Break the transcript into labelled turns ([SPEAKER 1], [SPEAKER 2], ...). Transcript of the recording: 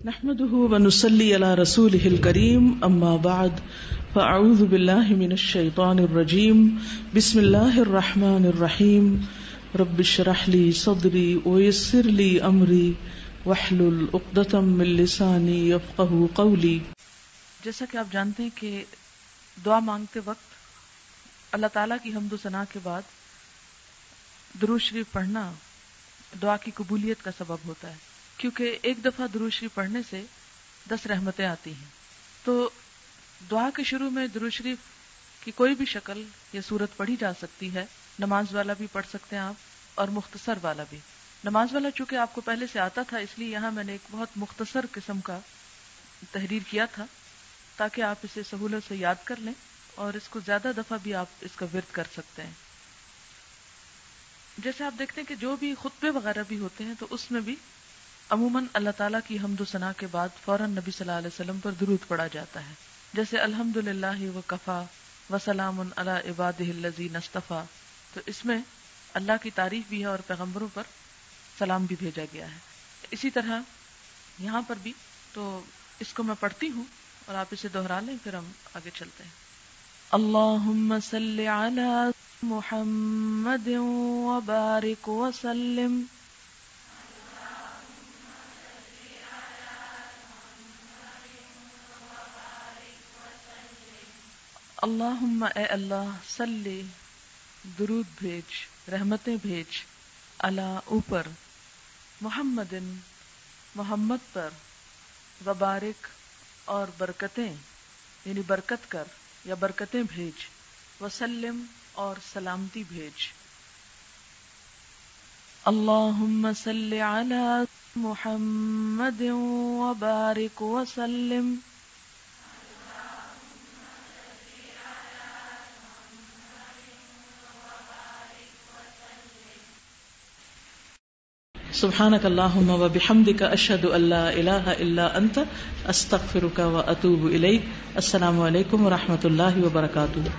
[SPEAKER 1] نحمده ونصلي على رسوله الكريم اما بعد فاعوذ بالله من الشيطان الرجيم بسم الله الرحمن الرحيم رب اشرح لي صدري ويسر لي امري واحلل عقدة من لساني يفقهوا قولي.
[SPEAKER 2] جیسا کہ آپ جانتے ہیں کہ دعا مانگتے وقت اللہ تعالیٰ کی حمد و ثنا کے بعد درود شریف پڑھنا دعا کی قبولیت کا سبب ہوتا ہے، کیونکہ ایک دفعہ درود شریف پڑھنے سے 10 رحمتیں آتی ہیں. تو دعا کے شروع میں درود شریف کی کوئی بھی شکل یا صورت پڑھی جا سکتی ہے. نماز والا بھی پڑھ سکتے ہیں آپ، اور مختصر والا بھی. نماز والا چونکہ آپ کو پہلے سے آتا تھا، اس لیے یہاں میں نے ایک بہت مختصر قسم کا تحریر کیا تھا تاکہ آپ اسے سہولت سے یاد کر لیں، اور اس کو زیادہ دفعہ بھی آپ اس کا ورد کر سکتے ہیں. جیسے آپ دیکھتے ہیں کہ جو بھی خطبے وغیرہ بھی ہوتے ہیں تو اس میں بھی عموماً اللہ تعالیٰ کی حمد و ثنا کے بعد فوراً نبی صلی اللہ علیہ وسلم پر درود پڑھا جاتا ہے. جیسے الحمدللہ وکفا وسلام علی عبادہ الذین اصطفی، تو اس میں اللہ کی تعریف بھی ہے اور پیغمبروں پر سلام بھی بھیجا گیا ہے. اسی طرح یہاں پر بھی تو اس کو میں پڑھتی ہوں اور آپ اسے دہرا لیں، پھر ہم آگے چلتے ہیں. اللہم صلی علی محمد وبارک وسلم. اللہم اے اللہ، صلی درود بھیج، رحمتیں بھیج، علی اوپر، محمد محمد پر، وبارک اور برکتیں یعنی برکت کر یا برکتیں بھیج، وسلم اور سلامتی بھیج. اللہم صلی علی محمد وبارک وسلم.
[SPEAKER 1] سبحانك اللهم وبحمدك اشهد ان لا اله الا انت استغفرك واتوب اليك. السلام علیکم ورحمۃ اللہ وبرکاتہ.